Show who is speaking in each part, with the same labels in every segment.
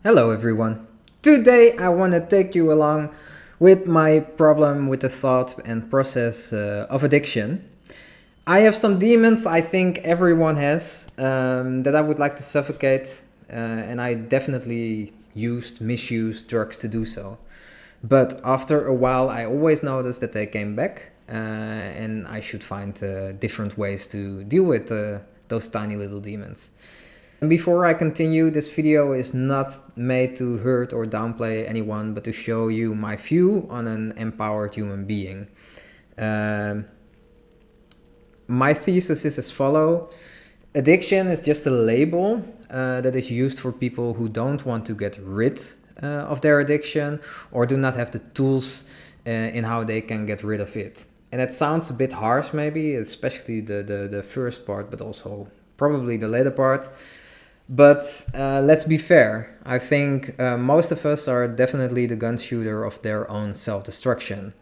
Speaker 1: Hello everyone. Today I want to take you along with my problem with the thought and process of addiction. I have some demons I think everyone has that I would like to suffocate, and I definitely misused drugs to do so. But after a while, I always noticed that they came back, and I should find different ways to deal with those tiny little demons. Before I continue, this video is not made to hurt or downplay anyone, but to show you my view on an empowered human being. Um my thesis is as follows. Addiction is just a label that is used for people who don't want to get rid of their addiction or do not have the tools in how they can get rid of it. And it sounds a bit harsh maybe, especially the first part, but also probably the later part. But let's be fair. I think most of us are definitely the gun shooter of their own self-destruction.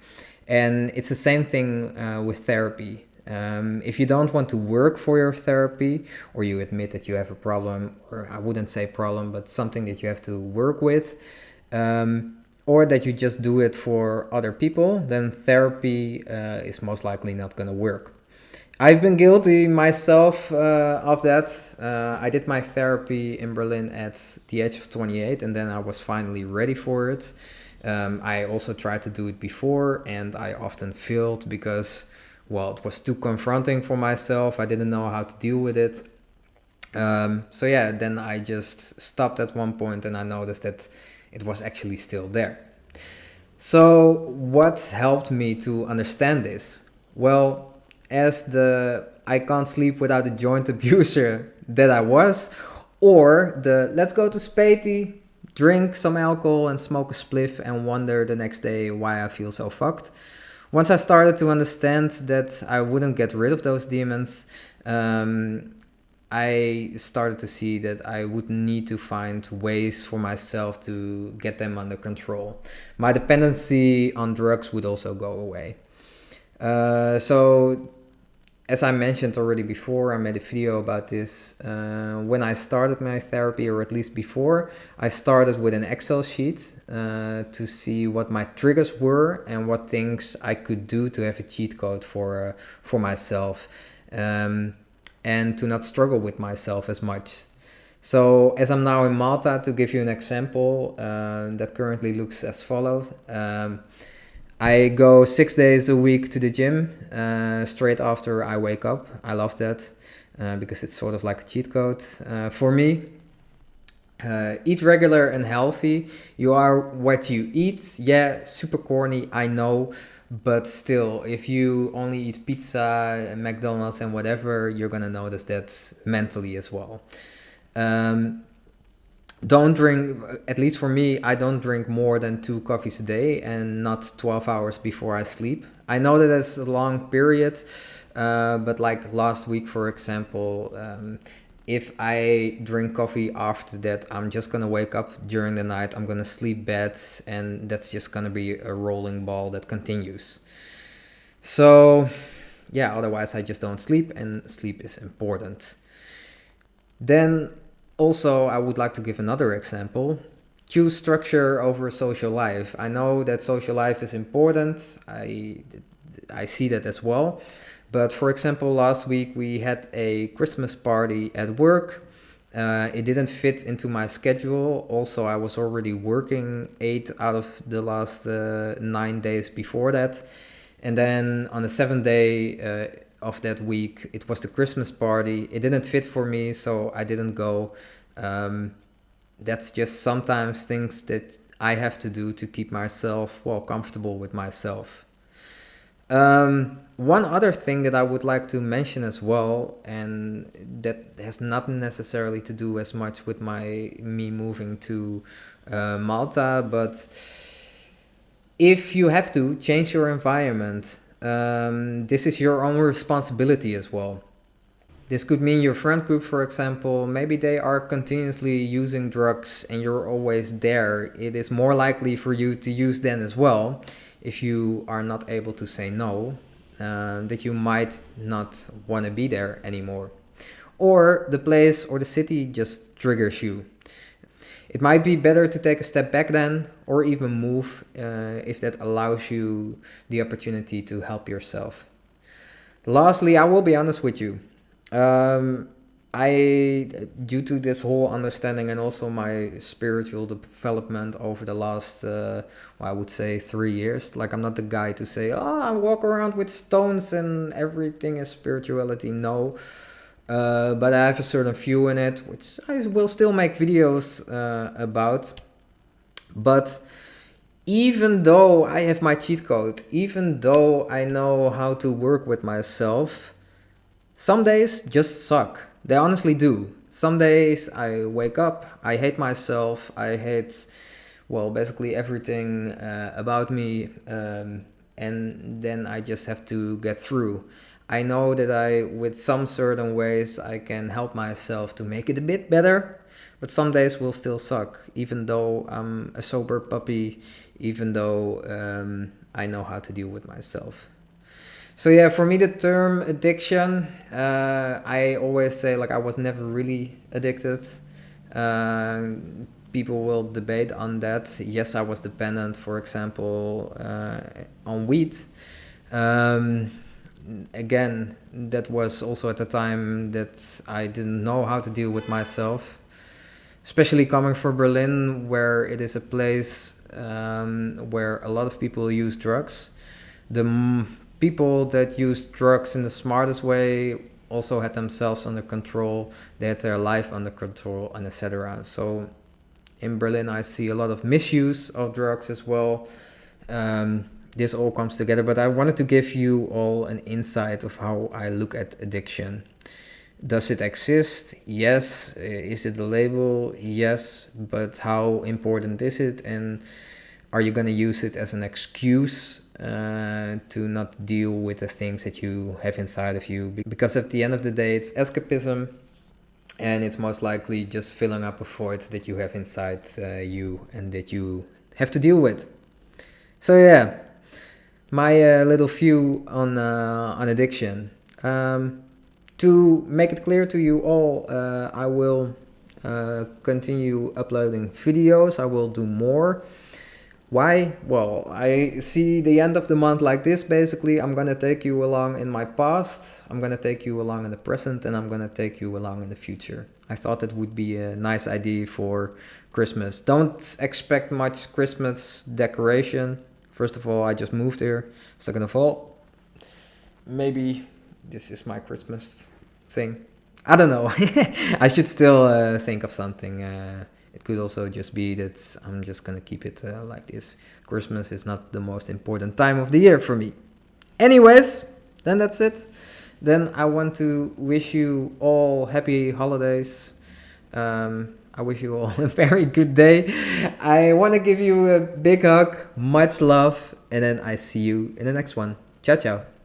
Speaker 1: And it's the same thing with therapy. If you don't want to work for your therapy, or you admit that you have a problem, or I wouldn't say problem, but something that you have to work with, or that you just do it for other people, then therapy is most likely not going to work. I've been guilty myself of that. I did my therapy in Berlin at the age of 28, and then I was finally ready for it. I also tried to do it before, and I often failed because, well, it was too confronting for myself. I didn't know how to deal with it. So yeah, then I just stopped at one point, and I noticed that it was actually still there. So what helped me to understand this? Well, as the I can't sleep without a joint abuser that I was, or the let's go to Spatey, drink some alcohol and smoke a spliff and wonder the next day why I feel so fucked. Once I started to understand that I wouldn't get rid of those demons, I started to see that I would need to find ways for myself to get them under control. My dependency on drugs would also go away. So as I mentioned already before, I made a video about this. When I started my therapy, or at least before, I started with an Excel sheet to see what my triggers were and what things I could do to have a cheat code for myself, and to not struggle with myself as much. So as I'm now in Malta, to give you an example that currently looks as follows. I go 6 days a week to the gym straight after I wake up. I love that because it's sort of like a cheat code for me. Eat regular and healthy. You are what you eat. Yeah, super corny, I know. But still, if you only eat pizza, McDonald's, and whatever, you're gonna notice that mentally as well. Um, don't drink, at least for me, I don't drink more than 2 coffees a day and not 12 hours before I sleep. I know that that's a long period, but like last week, for example, if I drink coffee after that, I'm just gonna wake up during the night, I'm gonna sleep bad, and that's just gonna be a rolling ball that continues. So, yeah, otherwise, I just don't sleep, and sleep is important. Then also, I would like to give another example. Choose structure over social life. I know that social life is important. I see that as well. But for example, last week we had a Christmas party at work. It didn't fit into my schedule. Also, I was already working 8 out of the last 9 days before that. And then on the seventh day of that week, it was the Christmas party. It didn't fit for me, so I didn't go. Um, that's just sometimes things that I have to do to keep myself, well, comfortable with myself. One other thing that I would like to mention as well, and that has not necessarily to do as much with me moving to Malta, but if you have to change your environment, this is your own responsibility as well. This could mean your friend group, for example, maybe they are continuously using drugs and you're always there. It is more likely for you to use them as well if you are not able to say no, that you might not want to be there anymore. Or the place or the city just triggers you. It might be better to take a step back then, or even move if that allows you the opportunity to help yourself. Lastly, I will be honest with you. Um, I, due to this whole understanding and also my spiritual development over the last, well, I would say 3 years. Like, I'm not the guy to say, oh, I walk around with stones and everything is spirituality. No, but I have a certain view in it, which I will still make videos about. But even though I have my cheat code, even though I know how to work with myself, some days just suck. They honestly do. Some days I wake up, I hate myself, I hate, well, basically everything about me, and then I just have to get through. I know that with some certain ways, I can help myself to make it a bit better, but some days will still suck, even though I'm a sober puppy, even though I know how to deal with myself. So yeah, for me the term addiction, I always say like I was never really addicted. Uh, People will debate on that. Yes, I was dependent, for example, on weed. Um, Again, that was also at the time that I didn't know how to deal with myself, especially coming from Berlin, where it is a place where a lot of people use drugs. People that used drugs in the smartest way also had themselves under control, they had their life under control, and etc. So in Berlin, I see a lot of misuse of drugs as well. This all comes together, but I wanted to give you all an insight of how I look at addiction. Does it exist? Yes. Is it a label? Yes. But how important is it? And are you going to use it as an excuse to not deal with the things that you have inside of you? Because at the end of the day, it's escapism, and it's most likely just filling up a void that you have inside you and that you have to deal with. So yeah, my little view on addiction. To make it clear to you all, I will continue uploading videos. I will do more. Why? Well, I see the end of the month like this basically. I'm gonna take you along in my past, I'm gonna take you along in the present, and I'm gonna take you along in the future. I thought that would be a nice idea for Christmas. Don't expect much Christmas decoration. First of all, I just moved here. Second of all, maybe this is my Christmas thing. I don't know. I should still think of something. It could also just be that I'm just gonna keep it like this. Christmas is not the most important time of the year for me. Anyways, then that's it. Then I want to wish you all happy holidays. I wish you all a very good day. I want to give you a big hug, much love, and then I see you in the next one. Ciao, ciao.